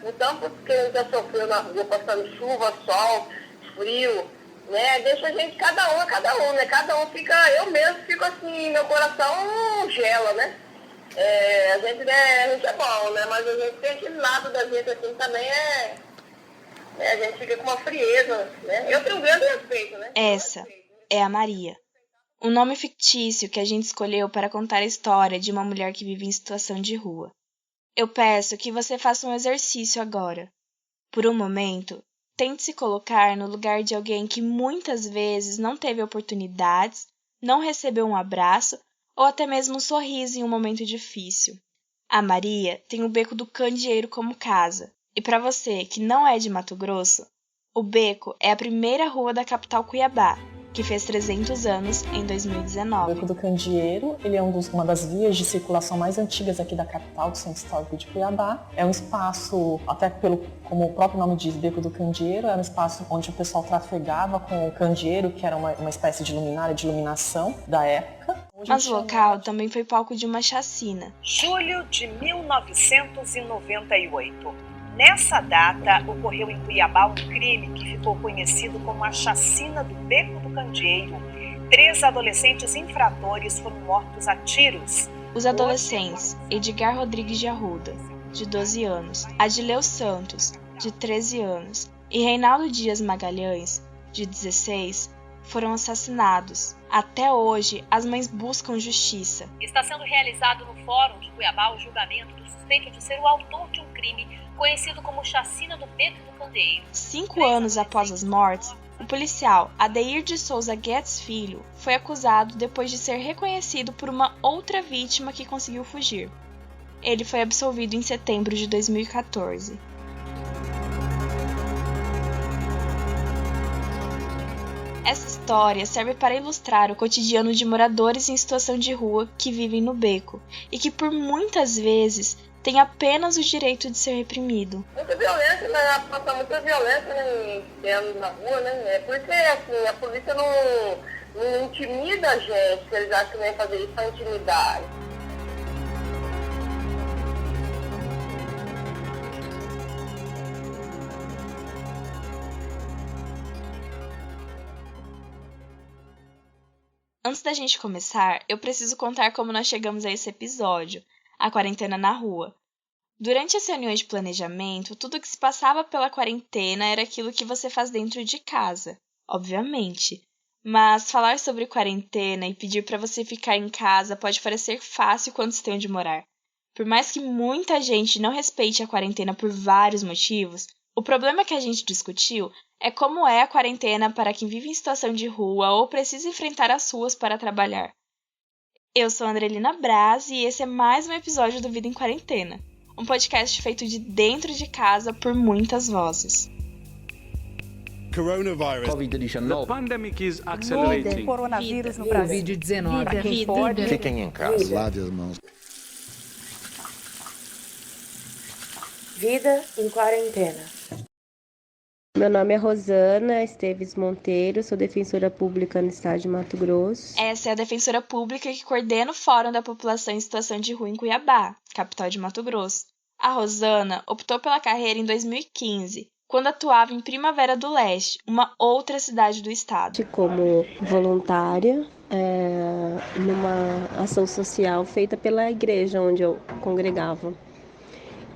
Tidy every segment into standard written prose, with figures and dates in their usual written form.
o tanto que a gente já sofreu na rua, passando chuva, sol, frio, né? Deixa a gente, cada um, né? Cada um fica, eu mesmo fico assim, meu coração gela, né? A gente é bom, né? Mas a gente tem aquele lado da gente assim também a gente fica com uma frieza, né? Eu tenho um grande respeito, né? Essa é a Maria. Um nome fictício que a gente escolheu para contar a história de uma mulher que vive em situação de rua. Eu peço que você faça um exercício agora. Por um momento, tente se colocar no lugar de alguém que muitas vezes não teve oportunidades, não recebeu um abraço ou até mesmo um sorriso em um momento difícil. A Maria tem o Beco do Candeeiro como casa. E para você que não é de Mato Grosso, o Beco é a primeira rua da capital Cuiabá, que fez 300 anos em 2019. O Beco do Candeeiro, ele é uma das vias de circulação mais antigas aqui da capital, do Centro Histórico de Cuiabá. É um espaço, até como o próprio nome diz, Beco do Candeeiro, era um espaço onde o pessoal trafegava com o candeeiro, que era uma espécie de luminária, de iluminação da época. Mas o local também foi palco de uma chacina. Julho de 1998. Nessa data, ocorreu em Cuiabá um crime que ficou conhecido como a Chacina do Beco do Candeeiro. 3 adolescentes infratores foram mortos a tiros. Os adolescentes Edgar Rodrigues de Arruda, de 12 anos, Adileu Santos, de 13 anos, e Reinaldo Dias Magalhães, de 16, foram assassinados. Até hoje, as mães buscam justiça. Está sendo realizado no Fórum de Cuiabá o julgamento do suspeito de ser o autor de um crime conhecido como Chacina do Beco do Candeeiro. 5 anos após as mortes, o policial Adeir de Souza Guedes Filho foi acusado depois de ser reconhecido por uma outra vítima que conseguiu fugir. Ele foi absolvido em setembro de 2014. Essa história serve para ilustrar o cotidiano de moradores em situação de rua que vivem no beco e que por muitas vezes têm apenas o direito de ser reprimido. Muita violência, né? Passa muita violência, né, na rua, né? Por isso assim, a polícia não intimida a gente, que eles acham que vem fazer isso para intimidar. Antes da gente começar, eu preciso contar como nós chegamos a esse episódio, a quarentena na rua. Durante as reuniões de planejamento, tudo que se passava pela quarentena era aquilo que você faz dentro de casa, obviamente. Mas falar sobre quarentena e pedir para você ficar em casa pode parecer fácil quando você tem onde morar. Por mais que muita gente não respeite a quarentena por vários motivos, o problema que a gente discutiu é como é a quarentena para quem vive em situação de rua ou precisa enfrentar as ruas para trabalhar. Eu sou a Andrelina Braz e esse é mais um episódio do Vida em Quarentena, um podcast feito de dentro de casa por muitas vozes. Coronavirus. COVID-19. The pandemic is accelerating. Coronavírus no Brasil. Covid-19. Para quem pode. Fiquem em casa. Lave as mãos. Vida em Quarentena. Meu nome é Rosana Esteves Monteiro, sou defensora pública no estado de Mato Grosso. Essa é a defensora pública que coordena o Fórum da População em Situação de Rua em Cuiabá, capital de Mato Grosso. A Rosana optou pela carreira em 2015, quando atuava em Primavera do Leste, uma outra cidade do estado. Como voluntária numa ação social feita pela igreja onde eu congregava.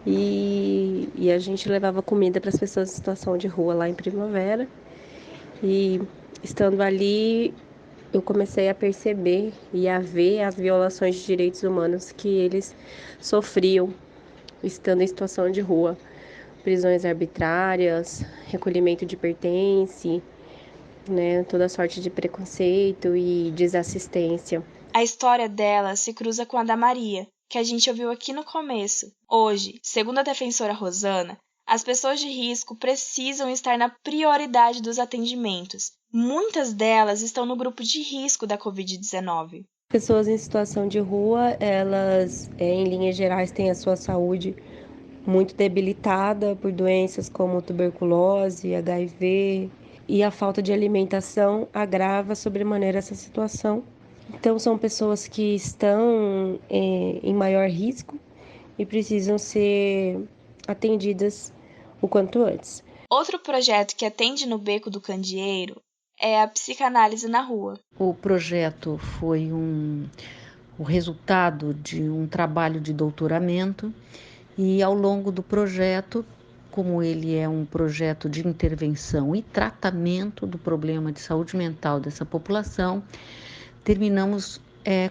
E a gente levava comida para as pessoas em situação de rua lá em Primavera. E estando ali, eu comecei a perceber e a ver as violações de direitos humanos que eles sofriam estando em situação de rua. Prisões arbitrárias, recolhimento de pertence, né, toda sorte de preconceito e desassistência. A história dela se cruza com a da Maria, que a gente ouviu aqui no começo. Hoje, segundo a defensora Rosana, as pessoas de risco precisam estar na prioridade dos atendimentos. Muitas delas estão no grupo de risco da Covid-19. Pessoas em situação de rua, elas, em linhas gerais, têm a sua saúde muito debilitada por doenças como tuberculose, HIV, e a falta de alimentação agrava sobremaneira essa situação. Então, são pessoas que estão em maior risco e precisam ser atendidas o quanto antes. Outro projeto que atende no Beco do Candeeiro é a psicanálise na rua. O projeto foi o resultado de um trabalho de doutoramento e ao longo do projeto, como ele é um projeto de intervenção e tratamento do problema de saúde mental dessa população, terminamos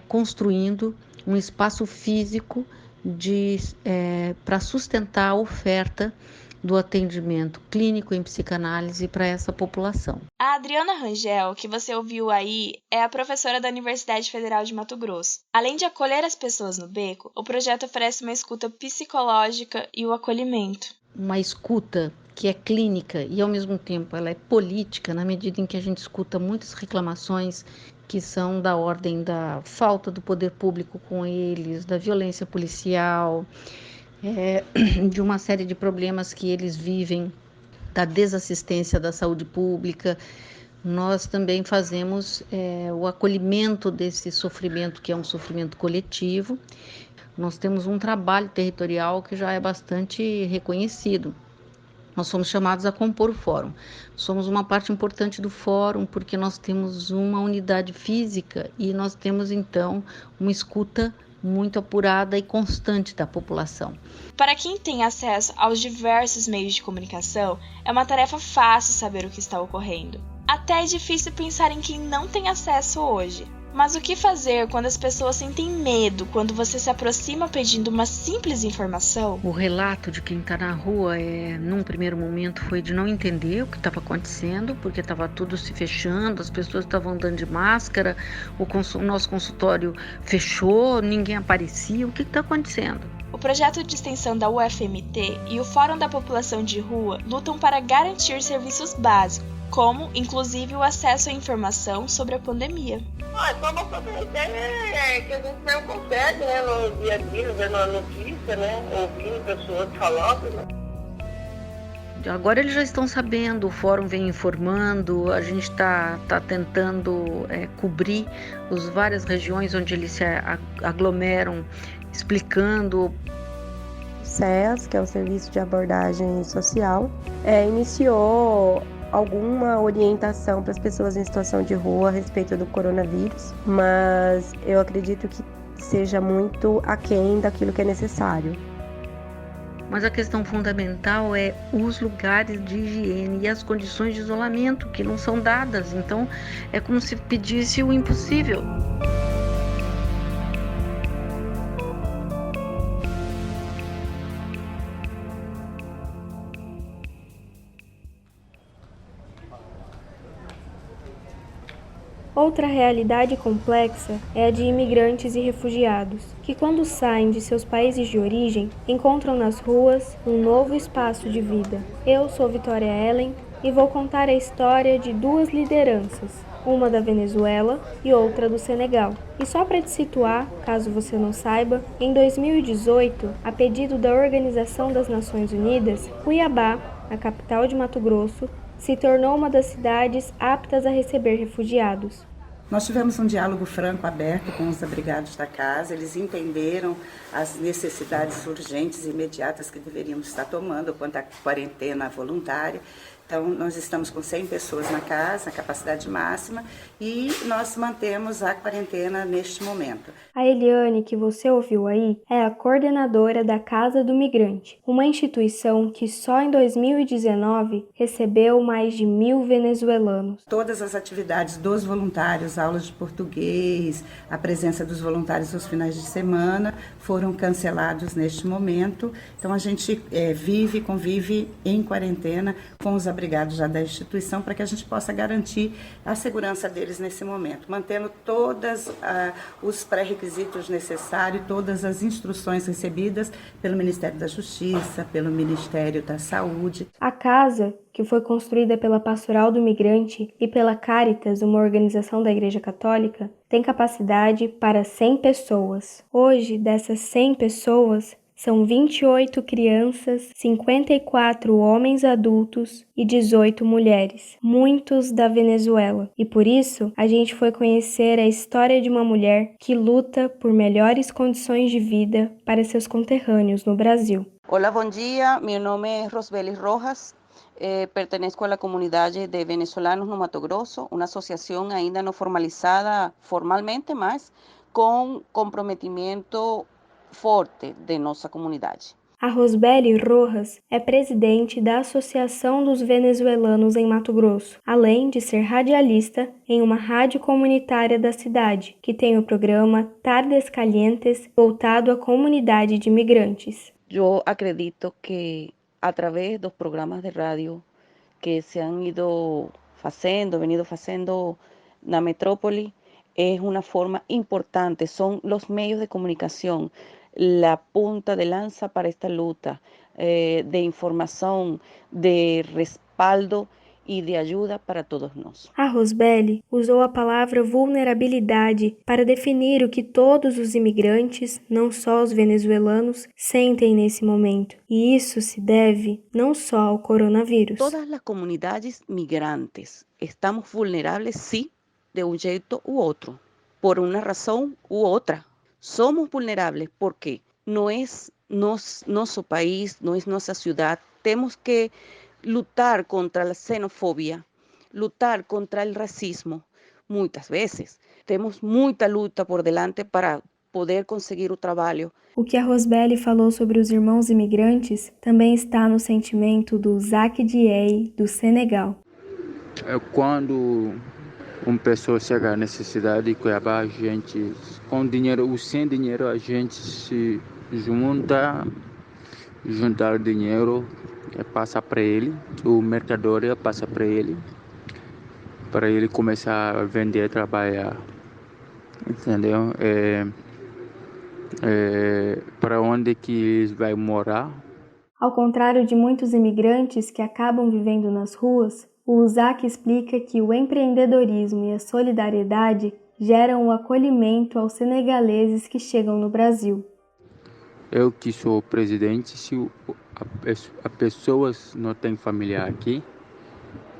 construindo um espaço físico para sustentar a oferta do atendimento clínico em psicanálise para essa população. A Adriana Rangel, que você ouviu aí, é a professora da Universidade Federal de Mato Grosso. Além de acolher as pessoas no beco, o projeto oferece uma escuta psicológica e o acolhimento. Uma escuta que é clínica e, ao mesmo tempo, ela é política, na medida em que a gente escuta muitas reclamações que são da ordem da falta do poder público com eles, da violência policial, de uma série de problemas que eles vivem, da desassistência da saúde pública. Nós também fazemos o acolhimento desse sofrimento, que é um sofrimento coletivo. Nós temos um trabalho territorial que já é bastante reconhecido. Nós somos chamados a compor o fórum. Somos uma parte importante do fórum porque nós temos uma unidade física e nós temos, então, uma escuta muito apurada e constante da população. Para quem tem acesso aos diversos meios de comunicação, é uma tarefa fácil saber o que está ocorrendo. Até é difícil pensar em quem não tem acesso hoje. Mas o que fazer quando as pessoas sentem medo quando você se aproxima pedindo uma simples informação? O relato de quem está na rua, num primeiro momento, foi de não entender o que estava acontecendo, porque estava tudo se fechando, as pessoas estavam andando de máscara, o nosso consultório fechou, ninguém aparecia, o que está acontecendo? O projeto de extensão da UFMT e o Fórum da População de Rua lutam para garantir serviços básicos, como, inclusive, o acesso à informação sobre a pandemia. Só uma ideia que a gente não consegue, né, no dia a dia, vendo a notícia, né, ouvindo pessoas falando, né. Agora eles já estão sabendo, o fórum vem informando, a gente está tentando cobrir as várias regiões onde eles se aglomeram, explicando. O SEAS, que é o Serviço de Abordagem Social, iniciou alguma orientação para as pessoas em situação de rua a respeito do coronavírus, mas eu acredito que seja muito aquém daquilo que é necessário. Mas a questão fundamental é os lugares de higiene e as condições de isolamento que não são dadas, então é como se pedisse o impossível. Outra realidade complexa é a de imigrantes e refugiados, que quando saem de seus países de origem, encontram nas ruas um novo espaço de vida. Eu sou Vitória Ellen e vou contar a história de duas lideranças, uma da Venezuela e outra do Senegal. E só para te situar, caso você não saiba, em 2018, a pedido da Organização das Nações Unidas, Cuiabá, a capital de Mato Grosso, se tornou uma das cidades aptas a receber refugiados. Nós tivemos um diálogo franco, aberto com os abrigados da casa. Eles entenderam as necessidades urgentes e imediatas que deveríamos estar tomando quanto à quarentena voluntária. Então, nós estamos com 100 pessoas na casa, a capacidade máxima, e nós mantemos a quarentena neste momento. A Eliane, que você ouviu aí, é a coordenadora da Casa do Migrante, uma instituição que só em 2019 recebeu mais de 1.000 venezuelanos. Todas as atividades dos voluntários, aulas de português, a presença dos voluntários aos finais de semana, foram cancelados neste momento. Então, a gente convive em quarentena com os abrigados já da instituição para que a gente possa garantir a segurança deles nesse momento, mantendo todos os pré-requisitos necessários, todas as instruções recebidas pelo Ministério da Justiça, pelo Ministério da Saúde. A casa, que foi construída pela Pastoral do Migrante e pela Caritas, uma organização da Igreja Católica, tem capacidade para 100 pessoas. Hoje, dessas 100 pessoas, são 28 crianças, 54 homens adultos e 18 mulheres, muitos da Venezuela. E por isso, a gente foi conhecer a história de uma mulher que luta por melhores condições de vida para seus conterrâneos no Brasil. Olá, bom dia. Meu nome é Rosbeli Rojas. Pertenezco a la comunidad de venezolanos no Mato Grosso, una asociación ainda no formalizada formalmente, mas com comprometimento forte de nossa comunidade. A Rosbeli Rojas é presidente da Associação dos Venezuelanos em Mato Grosso, além de ser radialista em uma rádio comunitária da cidade, que tem o programa Tardes Calientes, voltado à comunidade de imigrantes. Eu acredito que através dos programas de rádio que se han venido fazendo na metrópole, es una forma importante, son los medios de comunicación, la punta de lanza para esta luta de informação, de respaldo e de ajuda para todos nós. A Rosbeli usou a palavra vulnerabilidade para definir o que todos os imigrantes, não só os venezuelanos, sentem nesse momento. E isso se deve não só ao coronavírus. Todas as comunidades migrantes estamos vulneráveis, sim, de um jeito ou outro, por uma razão ou outra. Somos vulneráveis porque não é nosso país, não é nossa cidade. Temos que lutar contra a xenofobia, lutar contra o racismo, muitas vezes. Temos muita luta por delante para poder conseguir o trabalho. O que a Rosbeli falou sobre os irmãos imigrantes também está no sentimento do Zac Diei, do Senegal. Quando uma pessoa chega à necessidade de Cuiabá, a gente, com dinheiro ou sem dinheiro, a gente se juntar dinheiro, passa para ele, o mercador passa para ele começar a vender, trabalhar, entendeu? Para onde que eles vão morar. Ao contrário de muitos imigrantes que acabam vivendo nas ruas, o Zac explica que o empreendedorismo e a solidariedade geram o acolhimento aos senegaleses que chegam no Brasil. Eu que sou presidente, se a pessoas não tem familiar aqui,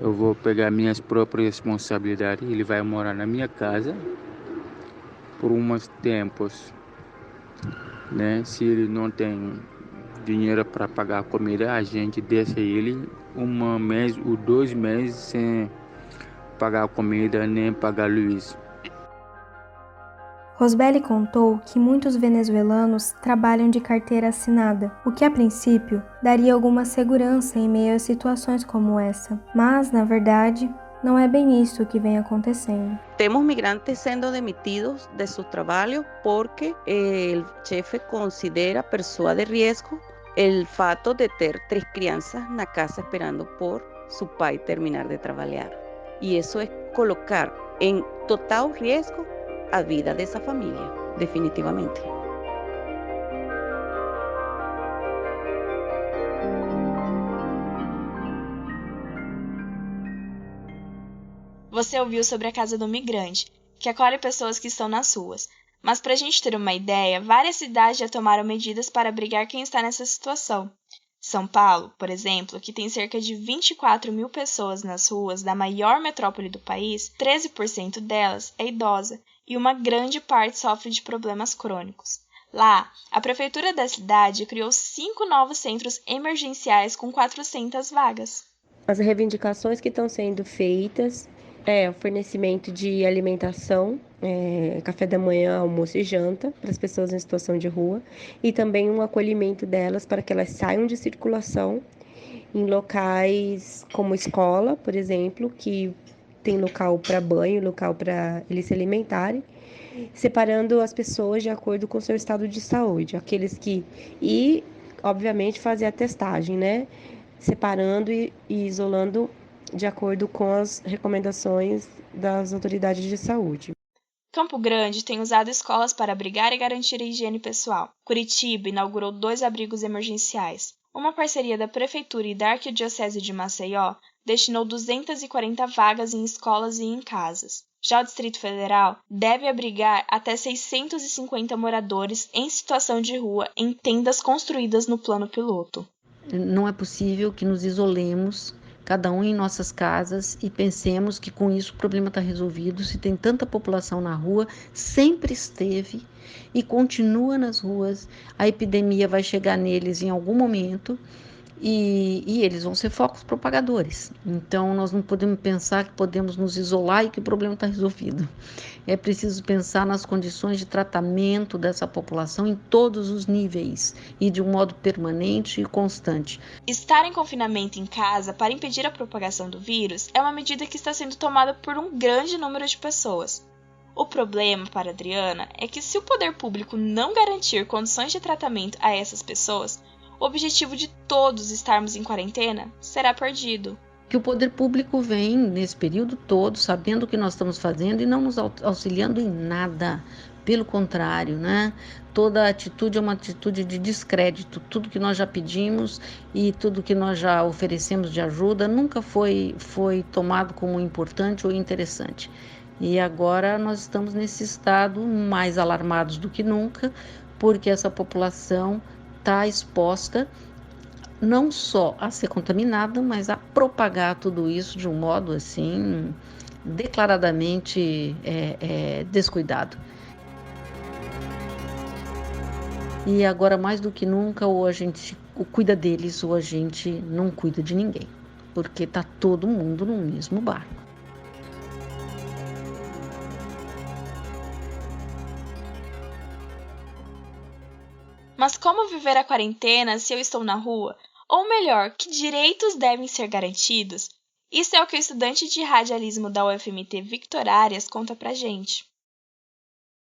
eu vou pegar minhas próprias responsabilidades, ele vai morar na minha casa por uns tempos, né? Se ele não tem dinheiro para pagar a comida, a gente deixa ele um mês ou 2 meses sem pagar a comida nem pagar luz. Rosbeli contou que muitos venezuelanos trabalham de carteira assinada, o que a princípio daria alguma segurança em meio a situações como essa. Mas, na verdade, não é bem isso que vem acontecendo. Temos migrantes sendo demitidos de seus trabalhos porque o chefe considera pessoa de risco o fato de ter 3 crianças na casa esperando por seu pai terminar de trabalhar. E isso é colocar em total risco a vida dessa família, definitivamente. Você ouviu sobre a Casa do Migrante, que acolhe pessoas que estão nas ruas. Mas para a gente ter uma ideia, várias cidades já tomaram medidas para abrigar quem está nessa situação. São Paulo, por exemplo, que tem cerca de 24 mil pessoas nas ruas da maior metrópole do país, 13% delas é idosa e uma grande parte sofre de problemas crônicos. Lá, a prefeitura da cidade criou 5 novos centros emergenciais com 400 vagas. As reivindicações que estão sendo feitas é o fornecimento de alimentação, café da manhã, almoço e janta para as pessoas em situação de rua e também um acolhimento delas para que elas saiam de circulação em locais como escola, por exemplo, que tem local para banho, local para eles se alimentarem, separando as pessoas de acordo com o seu estado de saúde, e obviamente fazer a testagem, né? Separando e isolando de acordo com as recomendações das autoridades de saúde. Campo Grande tem usado escolas para abrigar e garantir a higiene pessoal. Curitiba inaugurou 2 abrigos emergenciais. Uma parceria da Prefeitura e da Arquidiocese de Maceió destinou 240 vagas em escolas e em casas. Já o Distrito Federal deve abrigar até 650 moradores em situação de rua em tendas construídas no plano piloto. Não é possível que nos isolemos cada um em nossas casas, e pensemos que com isso o problema está resolvido. Se tem tanta população na rua, sempre esteve e continua nas ruas, a epidemia vai chegar neles em algum momento. E eles vão ser focos propagadores. Então, nós não podemos pensar que podemos nos isolar e que o problema está resolvido. É preciso pensar nas condições de tratamento dessa população em todos os níveis e de um modo permanente e constante. Estar em confinamento em casa para impedir a propagação do vírus é uma medida que está sendo tomada por um grande número de pessoas. O problema, para Adriana, é que se o poder público não garantir condições de tratamento a essas pessoas, o objetivo de todos estarmos em quarentena será perdido. Que o poder público vem nesse período todo sabendo o que nós estamos fazendo e não nos auxiliando em nada. Pelo contrário, né? Toda atitude é uma atitude de descrédito. Tudo que nós já pedimos e tudo que nós já oferecemos de ajuda nunca foi tomado como importante ou interessante. E agora nós estamos nesse estado mais alarmados do que nunca, porque essa população está exposta não só a ser contaminada, mas a propagar tudo isso de um modo assim declaradamente descuidado. E agora mais do que nunca ou a gente cuida deles ou a gente não cuida de ninguém, porque está todo mundo no mesmo barco. Mas como viver a quarentena se eu estou na rua? Ou melhor, que direitos devem ser garantidos? Isso é o que o estudante de radialismo da UFMT Victor Arias conta pra gente.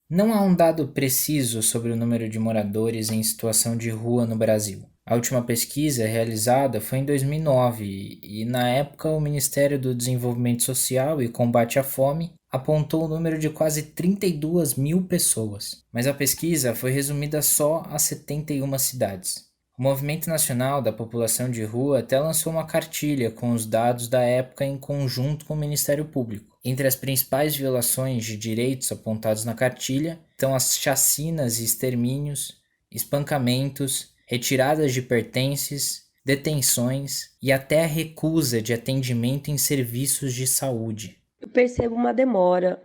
Não há um dado preciso sobre o número de moradores em situação de rua no Brasil. A última pesquisa realizada foi em 2009 e, na época, o Ministério do Desenvolvimento Social e Combate à Fome apontou o número de quase 32 mil pessoas, mas a pesquisa foi resumida só a 71 cidades. O Movimento Nacional da População de Rua até lançou uma cartilha com os dados da época em conjunto com o Ministério Público. Entre as principais violações de direitos apontados na cartilha estão as chacinas e extermínios, espancamentos, retiradas de pertences, detenções e até a recusa de atendimento em serviços de saúde. Eu percebo uma demora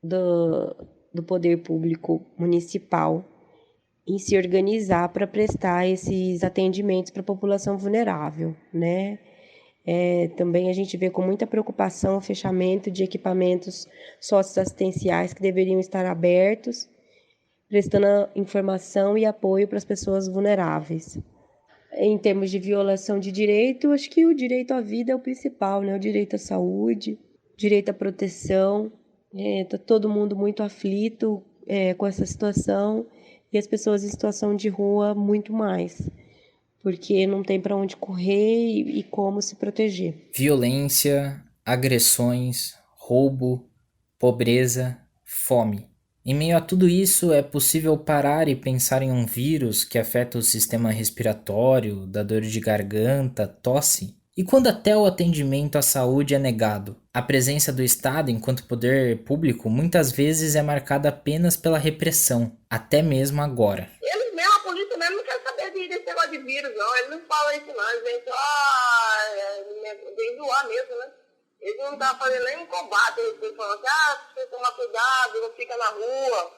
do poder público municipal em se organizar para prestar esses atendimentos para a população vulnerável, né? Também a gente vê com muita preocupação o fechamento de equipamentos socioassistenciais que deveriam estar abertos, prestando informação e apoio para as pessoas vulneráveis. Em termos de violação de direito, acho que o direito à vida é o principal, né? O direito à saúde, direito à proteção. Está todo mundo muito aflito com essa situação e as pessoas em situação de rua muito mais, porque não tem para onde correr e como se proteger. Violência, agressões, roubo, pobreza, fome. Em meio a tudo isso, é possível parar e pensar em um vírus que afeta o sistema respiratório, dá dor de garganta, tosse? E quando até o atendimento à saúde é negado? A presença do Estado enquanto poder público muitas vezes é marcada apenas pela repressão, até mesmo agora. Eles mesmo, a polícia mesmo não quer saber desse negócio de vírus, não. Eles não falam isso não, eles vêm só vem zoar mesmo, né? Eles não estão fazendo nenhum combate, eles estão falando assim, você toma cuidado, não fica na rua.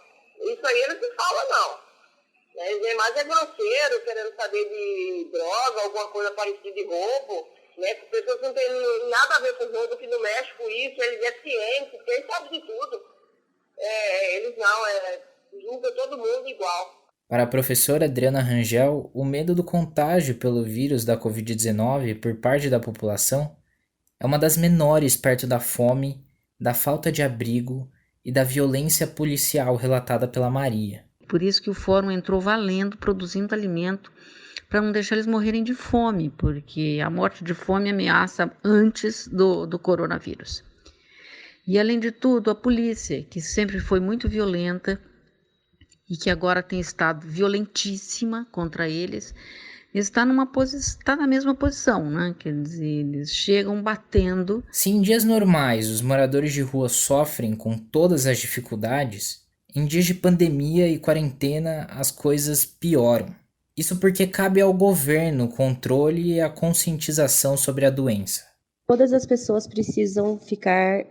Isso aí eles não falam não. Eles vêm mais grosseiro, querendo saber de droga, alguma coisa parecida de roubo. Né, que pessoas não têm nada a ver com o roubo, que não mexe com isso, eles é ciente, porque eles sabem de tudo. Eles não, julgam todo mundo igual. Para a professora Adriana Rangel, o medo do contágio pelo vírus da Covid-19 por parte da população é uma das menores perto da fome, da falta de abrigo e da violência policial relatada pela Maria. Por isso que o fórum entrou valendo, produzindo alimento, para não deixar eles morrerem de fome, porque a morte de fome ameaça antes do coronavírus. E, além de tudo, a polícia, que sempre foi muito violenta e que agora tem estado violentíssima contra eles, está na mesma posição, né? Quer dizer, eles chegam batendo. Se em dias normais os moradores de rua sofrem com todas as dificuldades, em dias de pandemia e quarentena as coisas pioram. Isso porque cabe ao governo o controle e a conscientização sobre a doença. Todas as pessoas precisam ficar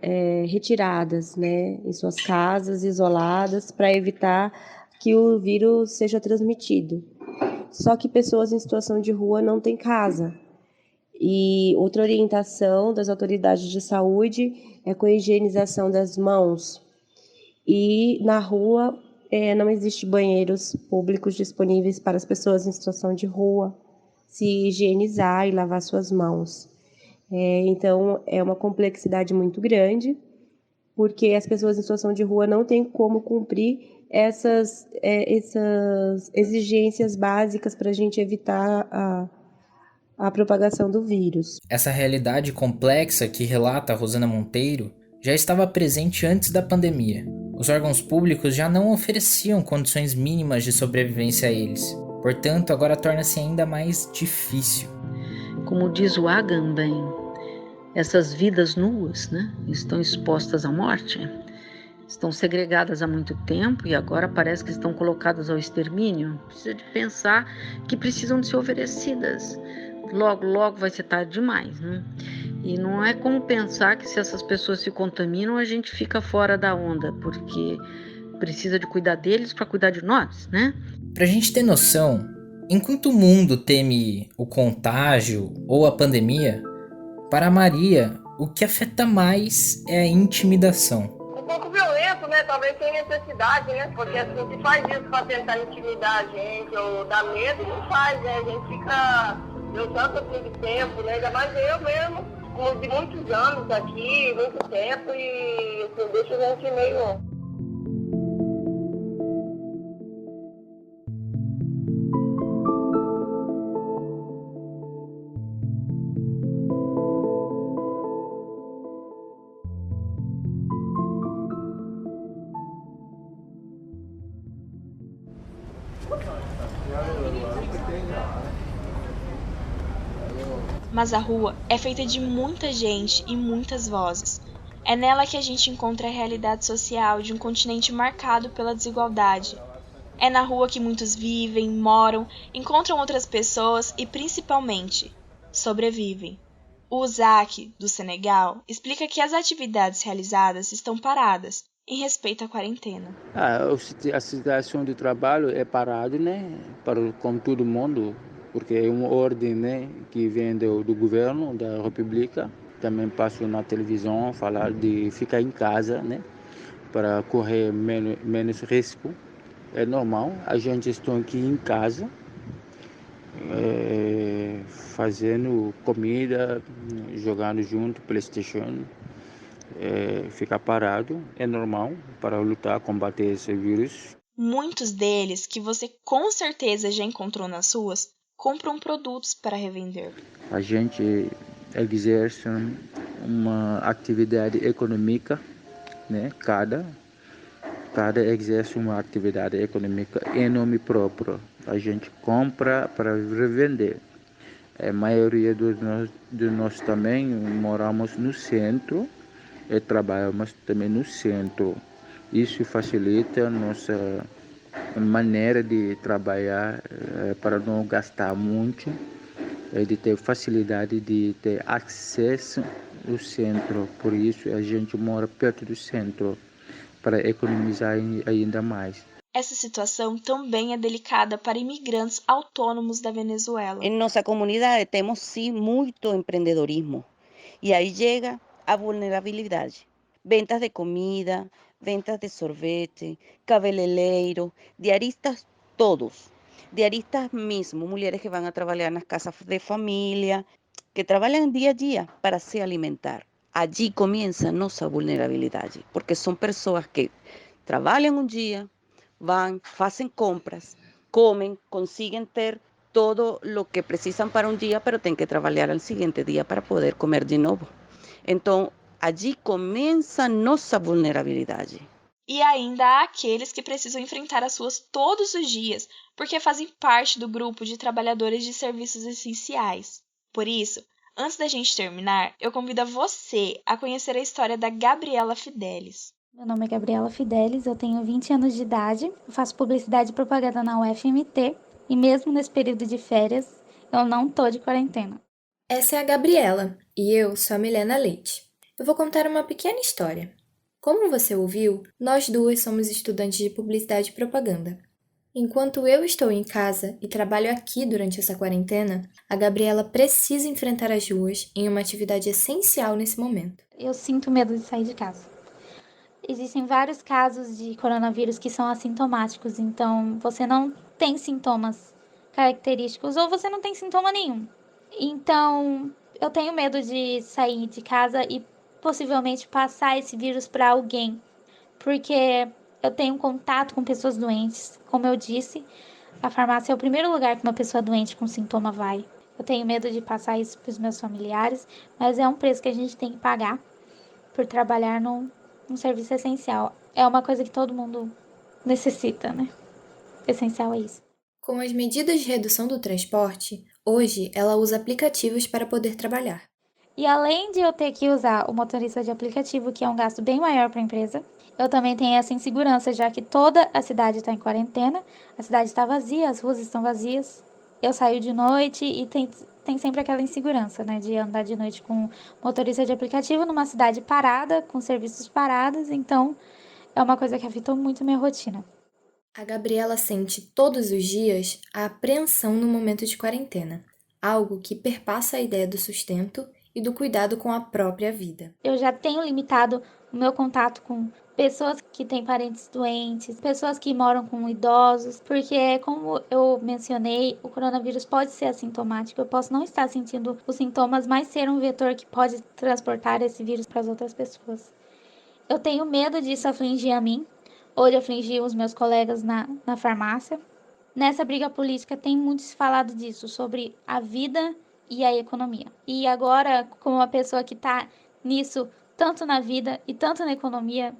retiradas, né, em suas casas, isoladas, para evitar que o vírus seja transmitido. Só que pessoas em situação de rua não têm casa. E outra orientação das autoridades de saúde é com a higienização das mãos. E na rua não existe banheiros públicos disponíveis para as pessoas em situação de rua se higienizar e lavar suas mãos. Então, é uma complexidade muito grande, porque as pessoas em situação de rua não têm como cumprir essas exigências básicas para a gente evitar a propagação do vírus. Essa realidade complexa que relata a Rosana Monteiro já estava presente antes da pandemia. Os órgãos públicos já não ofereciam condições mínimas de sobrevivência a eles. Portanto, agora torna-se ainda mais difícil. Como diz o Agamben, essas vidas nuas, né, estão expostas à morte, estão segregadas há muito tempo e agora parece que estão colocadas ao extermínio. Precisa de pensar que precisam de ser oferecidas. Logo, logo vai ser tarde demais, né? E não é como pensar que se essas pessoas se contaminam, a gente fica fora da onda, porque precisa de cuidar deles para cuidar de nós, né? Pra gente ter noção, enquanto o mundo teme o contágio ou a pandemia, para Maria, o que afeta mais é a intimidação. Um pouco violento, né? Talvez sem necessidade, né? Porque assim, se faz isso para tentar intimidar a gente ou dar medo, não faz, né? A gente fica, deu tanto assim de tempo, né? Ainda mais eu mesmo, de muitos anos aqui, muito tempo, e assim, deixa a gente meio... Mas a rua é feita de muita gente e muitas vozes. É nela que a gente encontra a realidade social de um continente marcado pela desigualdade. É na rua que muitos vivem, moram, encontram outras pessoas e, principalmente, sobrevivem. O Zac, do Senegal, explica que as atividades realizadas estão paradas em respeito à quarentena. A situação de trabalho é parada, né? Como todo mundo, porque é uma ordem, né, que vem do governo, da República. Também passo na televisão falar de ficar em casa, né, para correr menos risco. É normal, a gente está aqui em casa, fazendo comida, jogando junto, PlayStation, ficar parado, é normal para lutar, combater esse vírus. Muitos deles, que você com certeza já encontrou nas ruas, compram produtos para revender. A gente exerce uma atividade econômica, né? Cada exerce uma atividade econômica em nome próprio. A gente compra para revender. A maioria de nós também moramos no centro e trabalhamos também no centro. Isso facilita a nossa maneira de trabalhar para não gastar muito, de ter facilidade de ter acesso ao centro. Por isso a gente mora perto do centro para economizar ainda mais. Essa situação também é delicada para imigrantes autônomos da Venezuela. Em nossa comunidade temos sim muito empreendedorismo e aí chega a vulnerabilidade. Ventas de comida, ventas de sorvete, cabeleireiro, diaristas todos. Diaristas mesmo, mulheres que vão a trabalhar nas casas de família, que trabalham dia a dia para se alimentar. Allí comienza nossa vulnerabilidade, porque são pessoas que trabalham um dia, vão, fazem compras, comem, conseguem ter todo o que precisam para um dia, mas têm que trabalhar ao seguinte dia para poder comer de novo. Então, allí começa nossa vulnerabilidade. E ainda há aqueles que precisam enfrentar as ruas todos os dias, porque fazem parte do grupo de trabalhadores de serviços essenciais. Por isso, antes da gente terminar, eu convido você a conhecer a história da Gabriela Fidelis. Meu nome é Gabriela Fidelis, eu tenho 20 anos de idade, eu faço publicidade e propaganda na UFMT e mesmo nesse período de férias, eu não tô de quarentena. Essa é a Gabriela e eu sou a Milena Leite. Eu vou contar uma pequena história. Como você ouviu, nós duas somos estudantes de publicidade e propaganda. Enquanto eu estou em casa e trabalho aqui durante essa quarentena, a Gabriela precisa enfrentar as ruas em uma atividade essencial nesse momento. Eu sinto medo de sair de casa. Existem vários casos de coronavírus que são assintomáticos, então você não tem sintomas característicos ou você não tem sintoma nenhum. Então, eu tenho medo de sair de casa e possivelmente passar esse vírus para alguém, porque eu tenho contato com pessoas doentes. Como eu disse, a farmácia é o primeiro lugar que uma pessoa doente com sintoma vai. Eu tenho medo de passar isso para os meus familiares, mas é um preço que a gente tem que pagar por trabalhar num serviço essencial. É uma coisa que todo mundo necessita, né? Essencial é isso. Com as medidas de redução do transporte, hoje ela usa aplicativos para poder trabalhar. E além de eu ter que usar o motorista de aplicativo, que é um gasto bem maior para a empresa, eu também tenho essa insegurança, já que toda a cidade está em quarentena, a cidade está vazia, as ruas estão vazias. Eu saio de noite e tem sempre aquela insegurança, né, de andar de noite com motorista de aplicativo numa cidade parada, com serviços parados, então é uma coisa que afetou muito minha rotina. A Gabriela sente todos os dias a apreensão no momento de quarentena, algo que perpassa a ideia do sustento e do cuidado com a própria vida. Eu já tenho limitado o meu contato com pessoas que têm parentes doentes, pessoas que moram com idosos, porque, como eu mencionei, o coronavírus pode ser assintomático. Eu posso não estar sentindo os sintomas, mas ser um vetor que pode transportar esse vírus para as outras pessoas. Eu tenho medo disso afligir a mim, ou de afligir os meus colegas na farmácia. Nessa briga política tem muito se falado disso, sobre a vida e a economia. E agora, como uma pessoa que está nisso, tanto na vida e tanto na economia,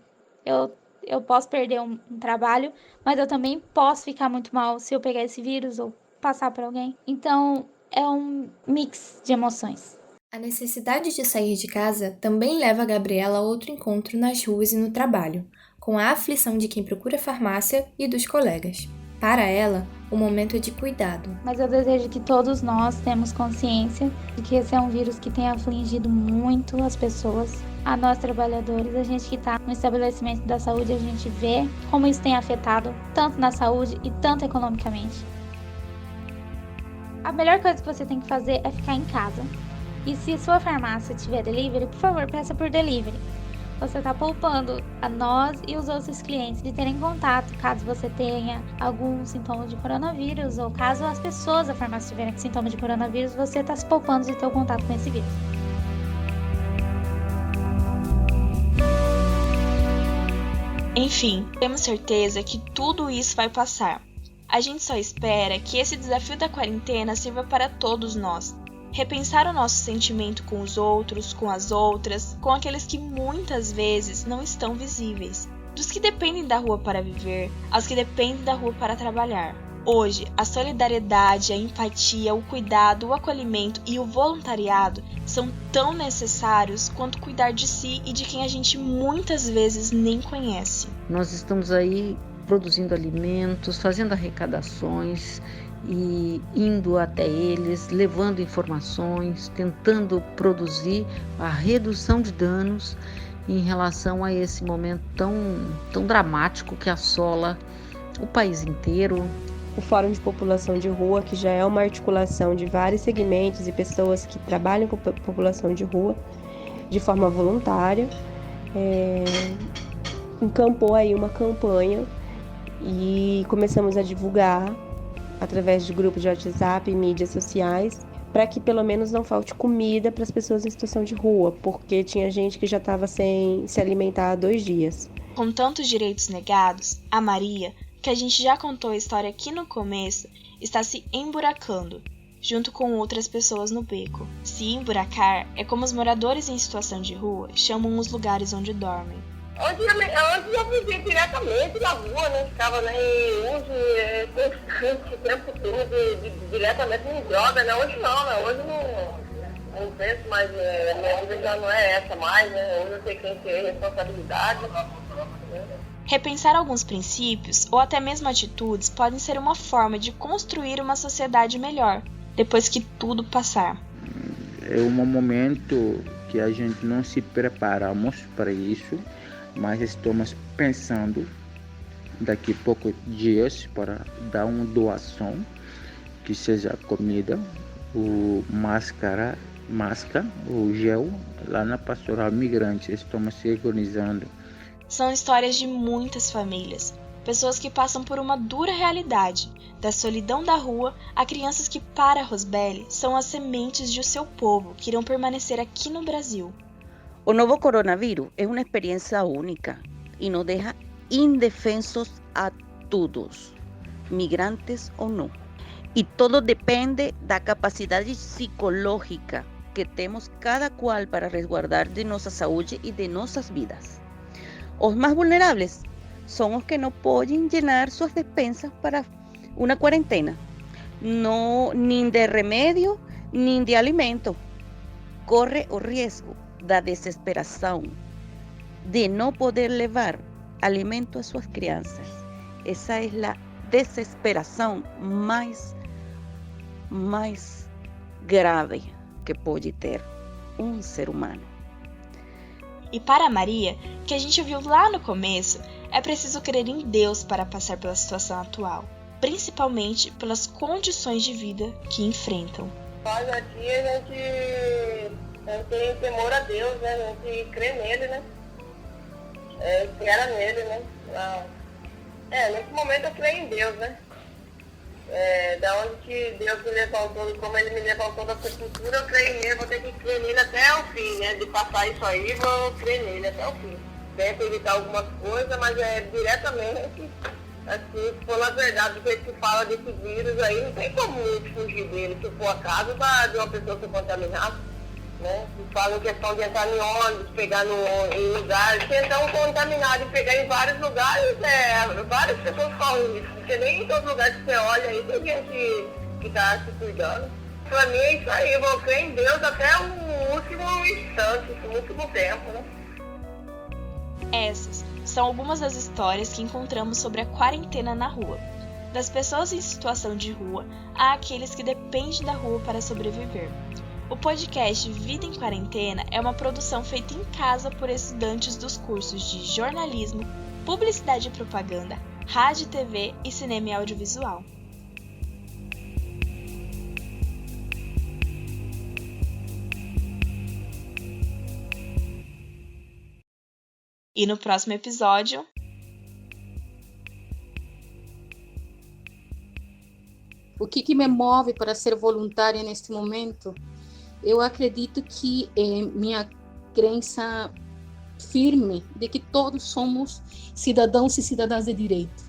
eu posso perder um trabalho, mas eu também posso ficar muito mal se eu pegar esse vírus ou passar para alguém. Então, é um mix de emoções. A necessidade de sair de casa também leva a Gabriela a outro encontro nas ruas e no trabalho, com a aflição de quem procura farmácia e dos colegas. Para ela, o momento é de cuidado. Mas eu desejo que todos nós tenhamos consciência de que esse é um vírus que tem afligido muito as pessoas. A nós trabalhadores, a gente que está no estabelecimento da saúde, a gente vê como isso tem afetado tanto na saúde e tanto economicamente. A melhor coisa que você tem que fazer é ficar em casa. E se sua farmácia tiver delivery, por favor, peça por delivery. Você está poupando a nós e os outros clientes de terem contato caso você tenha algum sintoma de coronavírus ou caso as pessoas da farmácia tiverem sintomas de coronavírus, você está se poupando de ter o contato com esse vírus. Enfim, temos certeza que tudo isso vai passar. A gente só espera que esse desafio da quarentena sirva para todos nós. Repensar o nosso sentimento com os outros, com as outras, com aqueles que muitas vezes não estão visíveis. Dos que dependem da rua para viver, aos que dependem da rua para trabalhar. Hoje, a solidariedade, a empatia, o cuidado, o acolhimento e o voluntariado são tão necessários quanto cuidar de si e de quem a gente muitas vezes nem conhece. Nós estamos aí produzindo alimentos, fazendo arrecadações e indo até eles, levando informações, tentando produzir a redução de danos em relação a esse momento tão dramático que assola o país inteiro. O Fórum de População de Rua, que já é uma articulação de vários segmentos e pessoas que trabalham com a população de rua de forma voluntária, encampou aí uma campanha e começamos a divulgar através de grupos de WhatsApp e mídias sociais, para que pelo menos não falte comida para as pessoas em situação de rua, porque tinha gente que já estava sem se alimentar há 2 dias. Com tantos direitos negados, a Maria, que a gente já contou a história aqui no começo, está se emburacando, junto com outras pessoas no beco. Se emburacar é como os moradores em situação de rua chamam os lugares onde dormem. Antes eu vivia diretamente na rua, né? Ficava em uso constante o tempo todo, diretamente em droga, né? Hoje não, né? Hoje não penso mais, a minha vida já não é essa mais, né? Hoje eu sei quem tem responsabilidade, né? Repensar alguns princípios ou até mesmo atitudes podem ser uma forma de construir uma sociedade melhor, depois que tudo passar. É um momento que a gente não se preparamos para isso, mas estamos pensando daqui a poucos dias para dar uma doação, que seja comida, o máscara, o gel, lá na Pastoral Migrante. Estamos se organizando. São histórias de muitas famílias, pessoas que passam por uma dura realidade, da solidão da rua a crianças que, para Rosbelli, são as sementes de seu povo que irão permanecer aqui no Brasil. O novo coronavírus é uma experiência única e nos deixa indefensos a todos, migrantes ou não. E todo depende da capacidade psicológica que temos cada qual para resguardar de nossa saúde e de nossas vidas. Os mais vulneráveis são os que não podem llenar suas despensas para uma quarentena, nem de remédio, nem de alimento. Corre o risco da desesperação de não poder levar alimento a suas crianças. Essa é a desesperação mais grave que pode ter um ser humano. E para Maria, que a gente viu lá no começo, é preciso crer em Deus para passar pela situação atual, principalmente pelas condições de vida que enfrentam. Nós aqui a gente tem temor a Deus, né? A gente crê nele, né? Espera nele, né? Nesse momento eu creio em Deus, né? Da onde que Deus me levantou, como ele me levantou da sepultura, eu creio nele, vou ter que crer nele até o fim, né? De passar isso aí, vou crer nele até o fim. Tento evitar algumas coisas, mas diretamente, assim, se for na verdade do jeito que fala desse vírus aí, não tem como fugir dele, se for a casa de uma pessoa ser contaminada, né? Se fala em questão de entrar em ônibus, pegar em lugares, se entrar contaminado e pegar em vários lugares, várias pessoas correm isso, porque nem em todos os lugares que você olha aí tem gente que está se cuidando. Pra mim é isso aí, eu vou crer em Deus até o último instante, o último tempo, né? Essas são algumas das histórias que encontramos sobre a quarentena na rua. Das pessoas em situação de rua a aqueles que dependem da rua para sobreviver. O podcast Vida em Quarentena é uma produção feita em casa por estudantes dos cursos de jornalismo, publicidade e propaganda, rádio e TV e cinema e audiovisual. E no próximo episódio... O que me move para ser voluntária neste momento? Eu acredito que minha crença firme de que todos somos cidadãos e cidadãs de direito,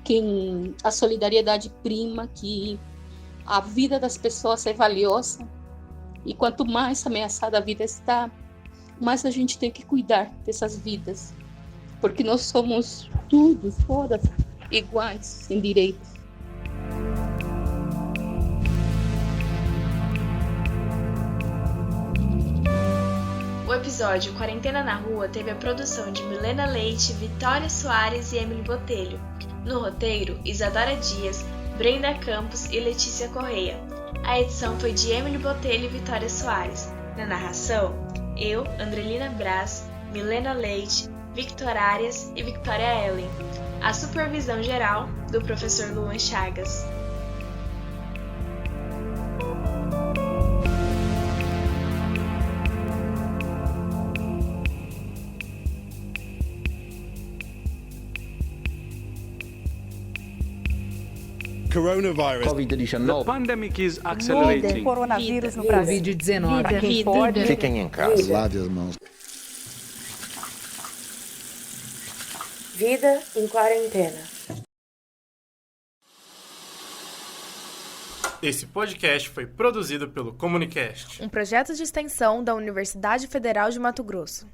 que a solidariedade prima, que a vida das pessoas é valiosa e quanto mais ameaçada a vida está, mais a gente tem que cuidar dessas vidas, porque nós somos todas iguais em direito. O episódio Quarentena na Rua teve a produção de Milena Leite, Vitória Soares e Emily Botelho. No roteiro, Isadora Dias, Brenda Campos e Letícia Correia. A edição foi de Emily Botelho e Vitória Soares. Na narração, eu, Andrelina Braz, Milena Leite, Victor Arias e Victoria Ellen. A supervisão geral do professor Luan Chagas. Coronavirus. COVID-19. The pandemic is accelerating. Coronavírus no Brasil. Covid-19. Fiquem em casa. Lave as mãos. Vida em Quarentena. Esse podcast foi produzido pelo Comunicast, Um projeto de extensão da Universidade Federal de Mato Grosso.